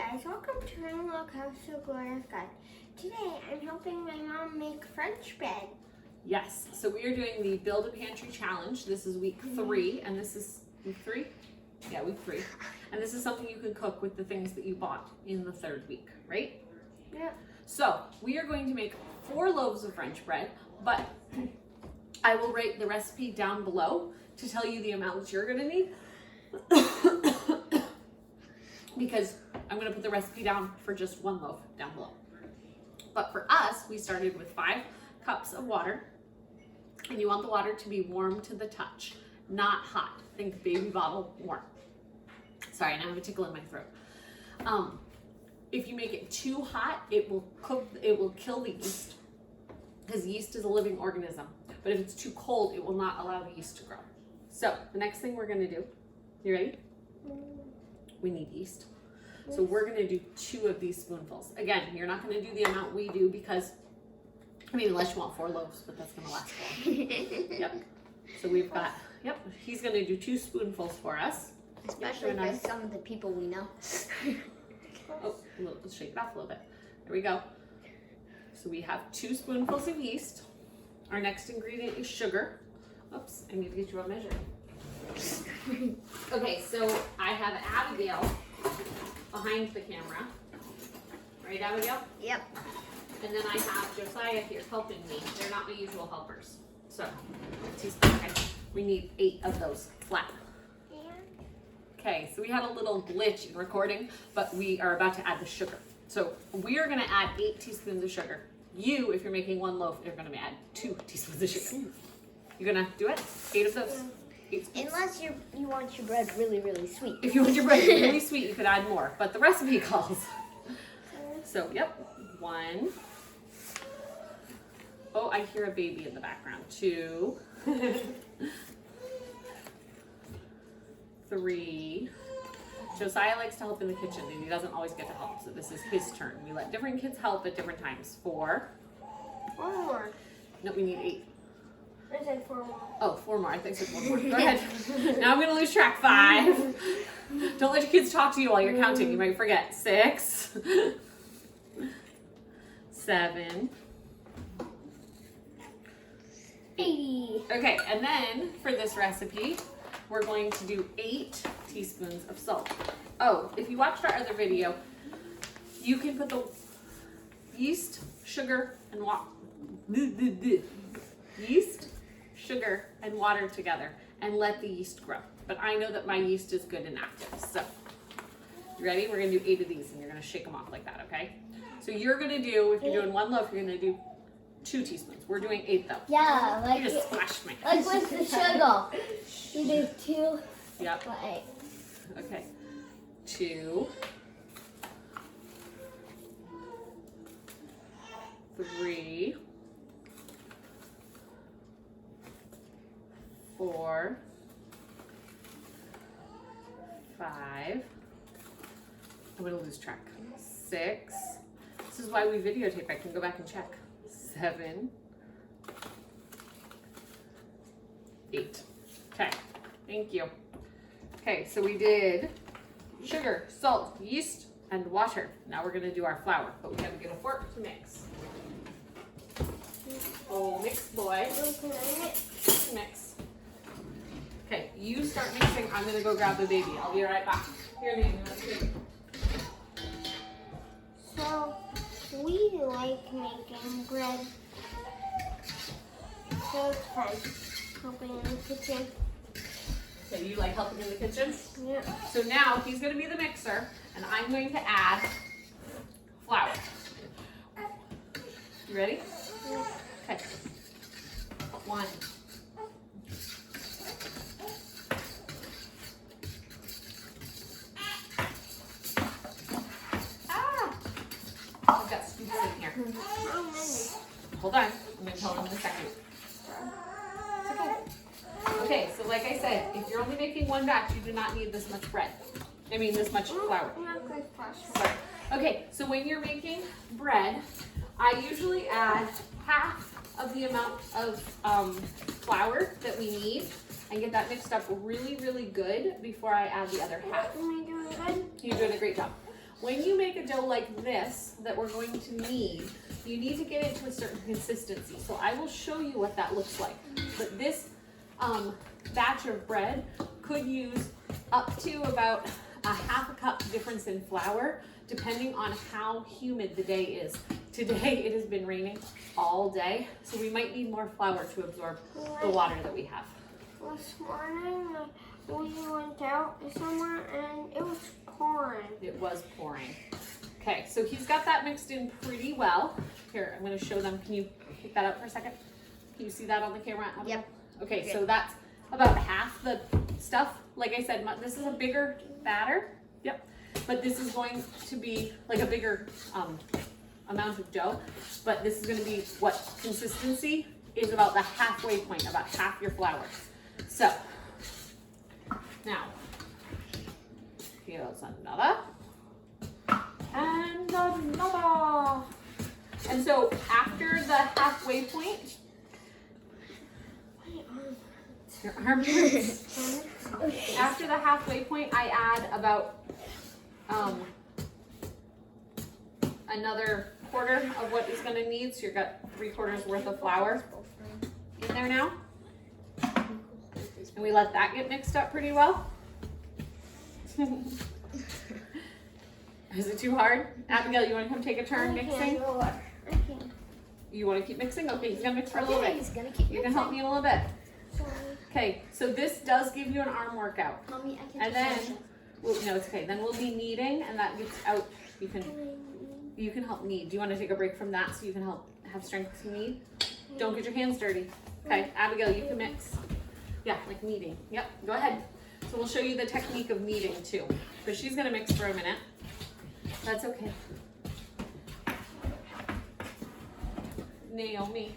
guys, welcome to my Look House of Glorious God. Today I'm helping my mom make French bread. Yes, so we are doing the Build a Pantry Challenge. This is week 3, and this is week 3? Yeah, week 3. And this is something you can cook with the things that you bought in the 3rd week, right? Yep. So we are going to make 4 loaves of French bread, but I will write the recipe down below to tell you the amounts you're gonna need. Because I'm gonna put the recipe down for just 1 loaf down below. But for us, we started with 5 cups of water, and you want the water to be warm to the touch, not hot. Think baby bottle warm. Sorry, and I have a tickle in my throat. If you make it too hot, it will kill the yeast, because yeast is a living organism. But if it's too cold, it will not allow the yeast to grow. So the next thing we're gonna do, you ready? We need yeast. So we're gonna do 2 of these spoonfuls. Again, you're not gonna do the amount we do because, I mean, unless you want 4 loaves, but that's gonna last long. Yep. So we've got, he's gonna do 2 spoonfuls for us. Especially for some of the people we know. Oh, let's shake it off a little bit. There we go. So we have 2 spoonfuls of yeast. Our next ingredient is sugar. Oops, I need to get you a measure. Okay, so I have Abigail behind the camera. Right, Abigail? Yep. And then I have Josiah here helping me. They're not my usual helpers. So, okay, we need 8 of those flat. Okay, so we had a little glitch in recording, but we are about to add the sugar. So we are gonna add 8 teaspoons of sugar. You, if you're making 1 loaf, you're gonna add 2 teaspoons of sugar. You're gonna do it? 8 of those? 8 spoons. Unless you want your bread really, really sweet. If you want your bread really sweet, you could add more, but the recipe calls. So, 1. Oh, I hear a baby in the background. 2. 3. Josiah likes to help in the kitchen, and he doesn't always get to help, so this is his turn. We let different kids help at different times. 4. 4 more. No, we need 8. I said 4 more. Oh, 4 more. I think I said 1 more. Go ahead. Now I'm going to lose track. 5. Don't let your kids talk to you while you're counting. You might forget. 6. 7. 80. Okay, and then for this recipe, we're going to do 8 teaspoons of salt. Oh, if you watched our other video, you can put the yeast, sugar, and sugar and water together and let the yeast grow. But I know that my yeast is good and active. So, you ready? We're gonna do 8 of these, and you're gonna shake them off like that, okay? So you're gonna do, if you're doing 1 loaf, you're gonna do 2 teaspoons. We're doing 8 though. Yeah, like you just splashed me. like with the sugar. You do 2. Yep. But Okay. 2. 3. 4. 5. I'm gonna lose track. 6. This is why we videotape. I can go back and check. 7. 8. Okay. Thank you. Okay, so we did sugar, salt, yeast, and water. Now we're gonna do our flour, but we gotta get a fork to mix. Oh, mix, boy. Mix. Okay, you start mixing. I'm gonna go grab the baby. I'll be right back. Here, Knead, let's do it. So, we like making bread. So it's fun helping in the kitchen. So you like helping in the kitchen? Yeah. So now he's gonna be the mixer, and I'm going to add flour. You ready? Yeah. Okay. 1. 've got scoops in here. How many? Hold on. I'm gonna tell them in a second. It's okay. Okay, so like I said, if you're only making 1 batch, you do not need this much bread. I mean, this much flour. Sorry. Okay, so when you're making bread, I usually add half of the amount of flour that we need and get that mixed up really, really good before I add the other half. Am I doing good? You're doing a great job. when you make a dough like this that we're going to knead, you need to get it to a certain consistency. So I will show you what that looks like. But this batch of bread could use up to about a half a cup difference in flour, depending on how humid the day is. Today it has been raining all day, so we might need more flour to absorb the water that we have. This morning we went out somewhere and it was pouring. It was pouring. Okay, so he's got that mixed in pretty well. Here, I'm going to show them. Can you pick that up for a second? Can you see that on the camera? Yep. Okay, so that's about half the stuff. Like I said, this is a bigger batter. Yep. But this is going to be like a bigger amount of dough. But this is going to be what consistency is about the halfway point, about half your flour. So, now, here's another. And another. And so after the halfway point, your arm hurts. After the halfway point, I add about another quarter of what is going to need. So you've got 3/4 worth of flour in there now. And we let that get mixed up pretty well. Is it too hard? Abigail, you want to come take a turn mixing? You want to keep mixing? Okay, he's going to mix for a little bit. He's gonna keep You can help me a little bit. Sorry. Okay, so this does give you an arm workout. Mommy, I can And then, no, it's okay. Then we'll be kneading, and that gets out. You can help knead. Do you want to take a break from that so you can help have strength to knead? Don't get your hands dirty. Okay, Abigail, you can mix. Yeah, like kneading. Yep, go ahead. So we'll show you the technique of kneading too. Because she's gonna mix for a minute. That's okay. Naomi,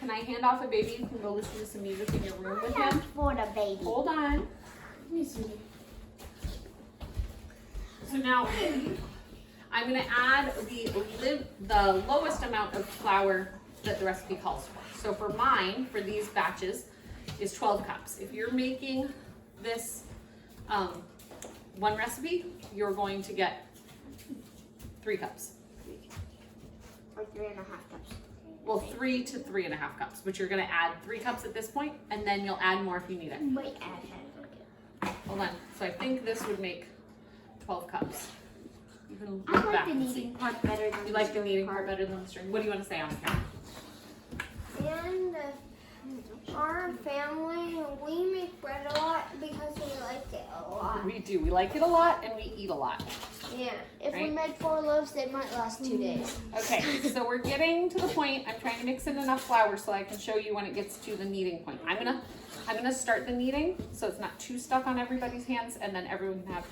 can I hand off a baby? You can go listen to some music in your room with him. For the baby. Hold on. So now I'm going to add the lowest amount of flour that the recipe calls for. So for mine, for these batches, is 12 cups. If you're making this one recipe, you're going to get 3 cups. Or 3.5 cups. Well, 3 to 3.5 cups, but you're going to add 3 cups at this point, and then you'll add more if you need it. Wait, add. Hold on. So I think this would make 12 cups. You can look I like back the and see. kneading part better than You like the kneading part better than the string? What do you want to say on the camera? And our family, we make bread a lot because we like it a lot. We do. We like it a lot, and we eat a lot. Yeah. If we Right? made 4 loaves, they might last 2 days. Okay, so we're getting to the point. I'm trying to mix in enough flour so I can show you when it gets to the kneading point. I'm gonna start the kneading so it's not too stuck on everybody's hands, and then everyone can have,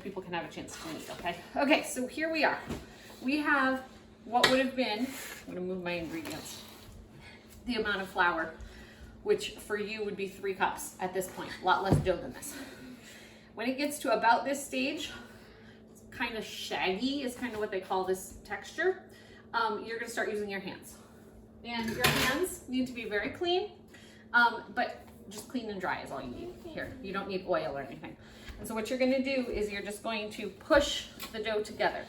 people can have a chance to knead. Okay. Okay. So here we are. We have what would have been. I'm gonna move my ingredients. The amount of flour, which for you would be 3 cups at this point. A lot less dough than this. When it gets to about this stage, it's kind of shaggy is kind of what they call this texture. You're gonna start using your hands. And your hands need to be very clean, but just clean and dry is all you need here. You don't need oil or anything. And so what you're gonna do is you're just going to push the dough together.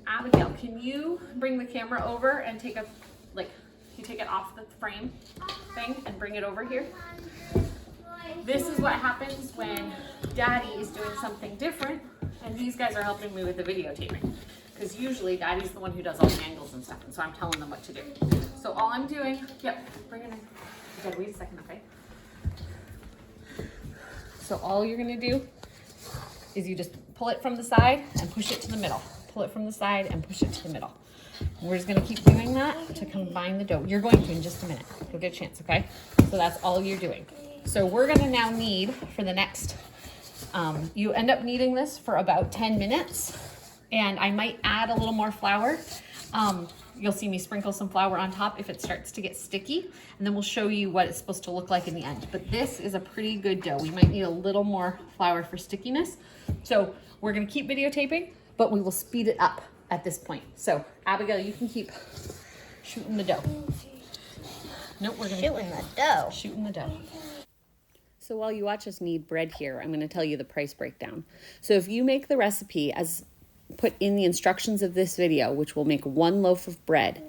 Abigail, can you bring the camera over and take you take it off the frame thing and bring it over here? This is what happens when Daddy is doing something different, and these guys are helping me with the videotaping. Because usually Daddy's the one who does all the angles and stuff, and so I'm telling them what to do. So all I'm doing, bring it in. You gotta wait a second, okay? So all you're gonna do is you just pull it from the side and push it to the middle. Pull it from the side and push it to the middle. We're just gonna keep doing that to combine the dough. You're going to in just a minute. You'll get a chance, okay? So that's all you're doing. So we're gonna now knead for the next, you end up kneading this for about 10 minutes, and I might add a little more flour. You'll see me sprinkle some flour on top if it starts to get sticky, and then we'll show you what it's supposed to look like in the end. But this is a pretty good dough. We might need a little more flour for stickiness. So we're gonna keep videotaping, but we will speed it up at this point. So Abigail, you can keep shooting the dough. Nope, we're gonna shooting the dough. So while you watch us knead bread here, I'm gonna tell you the price breakdown. So if you make the recipe as put in the instructions of this video, which will make 1 loaf of bread,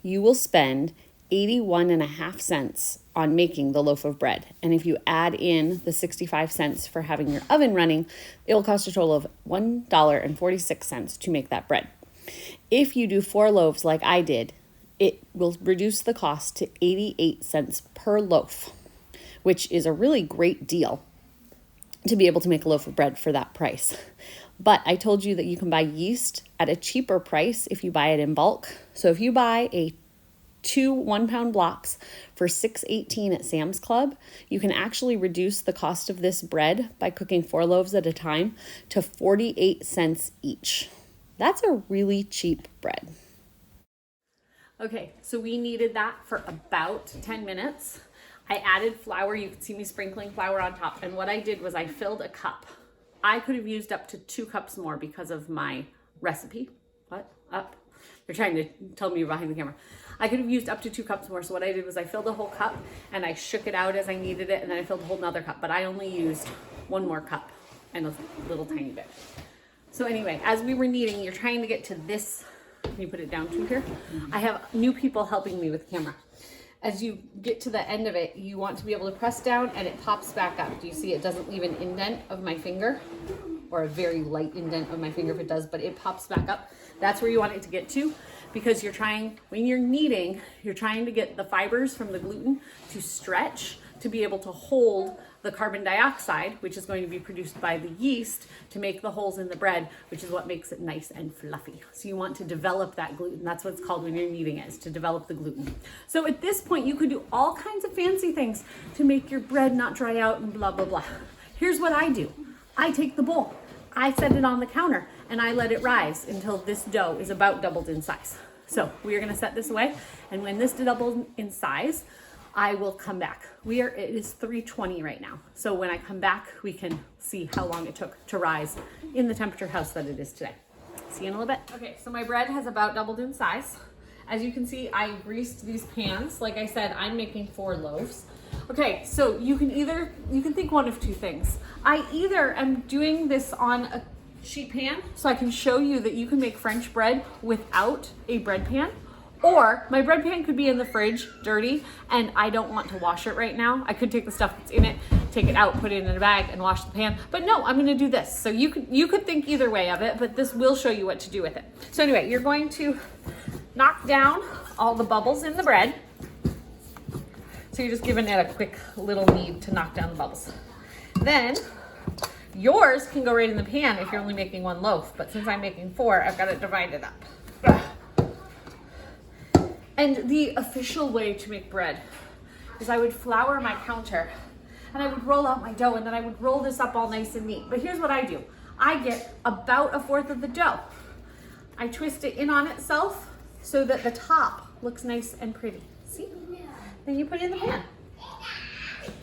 you will spend 81.5 cents on making the loaf of bread. And if you add in the 65 cents for having your oven running, it'll cost a total of $1.46 to make that bread. If you do 4 loaves like I did, it will reduce the cost to 88 cents per loaf, which is a really great deal to be able to make a loaf of bread for that price. But I told you that you can buy yeast at a cheaper price if you buy it in bulk. So if you buy 2 1-pound blocks for $6.18 at Sam's Club, you can actually reduce the cost of this bread by cooking 4 loaves at a time to 48 cents each. That's a really cheap bread. Okay, so we kneaded that for about 10 minutes. I added flour. You can see me sprinkling flour on top. And what I did was I filled a cup. I could have used up to 2 cups more because of my recipe. What? Up? You're trying to tell me you're behind the camera. I could have used up to 2 cups more. So what I did was I filled a whole cup and I shook it out as I kneaded it. And then I filled a whole nother cup. But I only used 1 more cup and a little tiny bit. So anyway, as we were kneading, you're trying to get to this. Can you put it down to here? I have new people helping me with the camera. As you get to the end of it, you want to be able to press down and it pops back up. Do you see it doesn't leave an indent of my finger, or a very light indent of my finger if it does, but it pops back up. That's where you want it to get to, because when you're kneading, you're trying to get the fibers from the gluten to stretch to be able to hold the carbon dioxide, which is going to be produced by the yeast, to make the holes in the bread, which is what makes it nice and fluffy. So you want to develop that gluten. That's what it's called when you're kneading it, is to develop the gluten. So at this point, you could do all kinds of fancy things to make your bread not dry out and blah, blah, blah. Here's what I do. I take the bowl, I set it on the counter, and I let it rise until this dough is about doubled in size. So we are gonna set this away, and when this doubles in size, I will come back. It is 3:20 right now. So when I come back, we can see how long it took to rise in the temperature house that it is today. See you in a little bit. Okay, so my bread has about doubled in size. As you can see, I greased these pans. Like I said, I'm making 4 loaves. Okay, so you can think one of 2 things. I either am doing this on a sheet pan, so I can show you that you can make French bread without a bread pan. Or my bread pan could be in the fridge, dirty, and I don't want to wash it right now. I could take the stuff that's in it, take it out, put it in a bag, and wash the pan. But no, I'm gonna do this. So you could think either way of it, but this will show you what to do with it. So anyway, you're going to knock down all the bubbles in the bread. So you're just giving it a quick little knead to knock down the bubbles. Then yours can go right in the pan if you're only making 1 loaf, but since I'm making 4, I've got it divided up. And the official way to make bread is I would flour my counter and I would roll out my dough, and then I would roll this up all nice and neat. But here's what I do. I get about 1/4 of the dough. I twist it in on itself so that the top looks nice and pretty. See? Then you put it in the pan.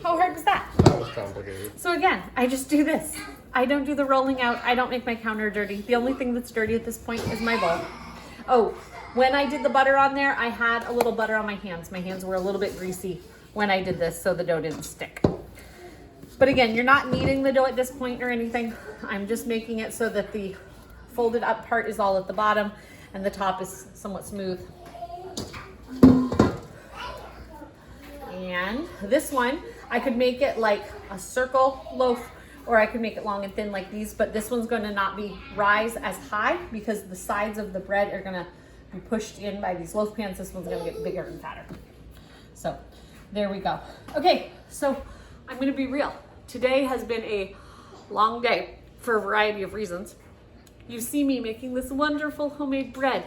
How hard was that? That was complicated. So again, I just do this. I don't do the rolling out. I don't make my counter dirty. The only thing that's dirty at this point is my bowl. Oh, when I did the butter on there, I had a little butter on my hands. My hands were a little bit greasy when I did this, so the dough didn't stick. But again, you're not kneading the dough at this point or anything. I'm just making it so that the folded up part is all at the bottom and the top is somewhat smooth. And this one, I could make it like a circle loaf, or I could make it long and thin like these, but this one's gonna not rise as high because the sides of the bread are gonna be pushed in by these loaf pans. This one's gonna get bigger and fatter. So there we go. Okay, so I'm gonna be real. Today has been a long day for a variety of reasons. You see me making this wonderful homemade bread,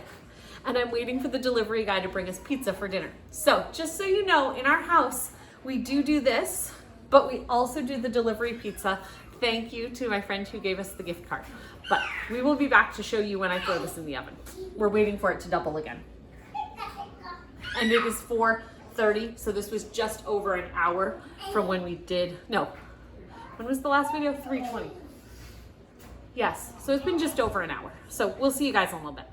and I'm waiting for the delivery guy to bring us pizza for dinner. So just so you know, in our house, we do this, but we also do the delivery pizza. Thank you to my friend who gave us the gift card. But we will be back to show you when I throw this in the oven. We're waiting for it to double again. And it is 4:30, so this was just over an hour from when we did, no. When was the last video? 3:20. Yes, so it's been just over an hour. So we'll see you guys in a little bit.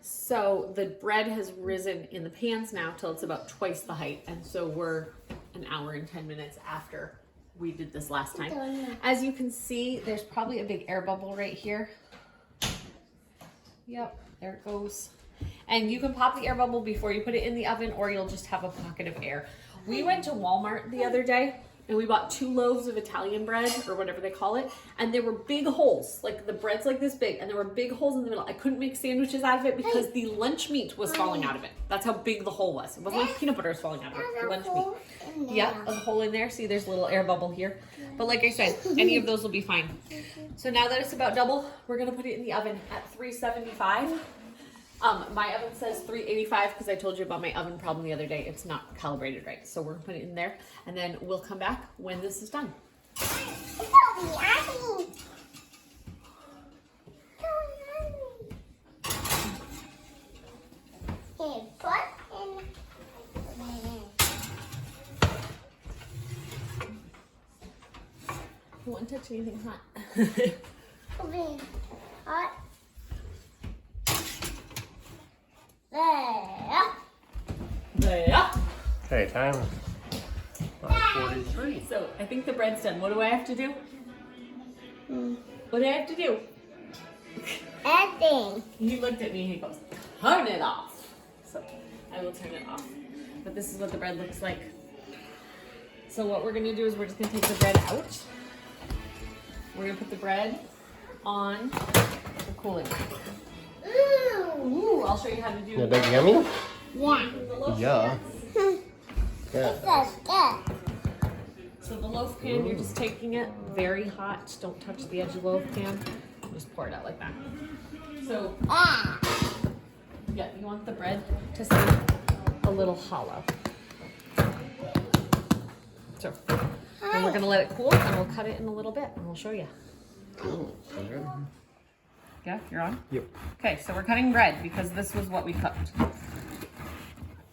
So the bread has risen in the pans now till it's about twice the height. And so we're an hour and 10 minutes after we did this last time. As you can see, there's probably a big air bubble right here. Yep, there it goes. And you can pop the air bubble before you put it in the oven, or you'll just have a pocket of air. We went to Walmart the other day and we bought 2 loaves of Italian bread, or whatever they call it, and there were big holes. Like, the bread's like this big, and there were big holes in the middle. I couldn't make sandwiches out of it because the lunch meat was falling out of it. That's how big the hole was. It wasn't like peanut butter was falling out of it. The lunch meat. Yeah, a hole in there. See, there's a little air bubble here. But like I said, any of those will be fine. So now that it's about double, we're gonna put it in the oven at 375. My oven says 385 because I told you about my oven problem the other day. It's not calibrated right. So we're gonna put it in there and then we'll come back when this is done. You won't touch anything hot. Hot. There. Okay, time is 43. So I think the bread's done. What do I have to do? What do I have to do? Everything. He looked at me and he goes, turn it off. So I will turn it off. But this is what the bread looks like. So what we're gonna do is we're just gonna take the bread out. We're gonna put the bread on the cooling rack. Ooh, I'll show you how to do Is that yummy? Yeah. the loaf Yeah. pan. Yeah. That's good. So the loaf pan, you're just taking it very hot. Don't touch the edge of the loaf pan. Just pour it out like that. So yeah, you want the bread to stay a little hollow. So then we're gonna let it cool and we'll cut it in a little bit and we'll show you. Okay. Yeah, you're on? Yep. Okay, so we're cutting bread because this was what we cooked.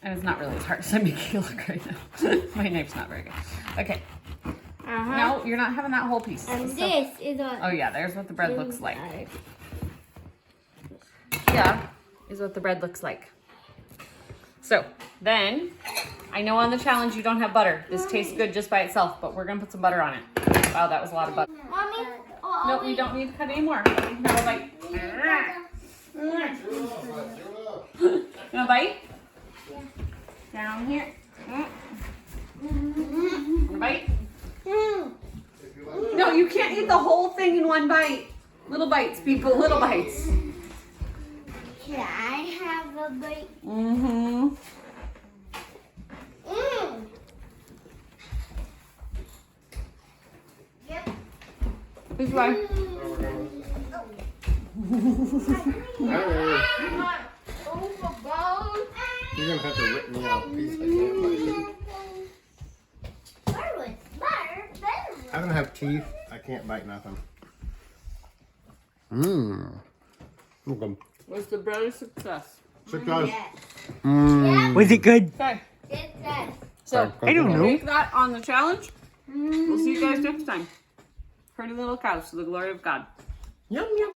And it's not really as hard as I'm making it look right now. My knife's not very good. Okay. No, you're not having that whole piece. And So- this is what. Oh yeah, there's what the bread looks like. Yeah, is what the bread looks like. So then, I know on the challenge you don't have butter. This tastes good just by itself, but we're gonna put some butter on it. Wow, that was a lot of butter. Mommy? No, you don't need to cut anymore. You can have a bite. You want a bite? Down here. Want a bite? No, you can't eat the whole thing in one bite. Little bites, people, little bites. Can I have a bite? Mm-hmm. Yep. This way. You're gonna have to rip me out a piece. I can't bite it. Where was butter? I don't have teeth. I can't bite nothing. Mmm. Okay. Was the bread a success? Success. Yes. Mmm. Was it good? Okay. It's that. So, I don't know. make that on the challenge. We'll see you guys next time. Pretty little cows to the glory of God. Yum, yum.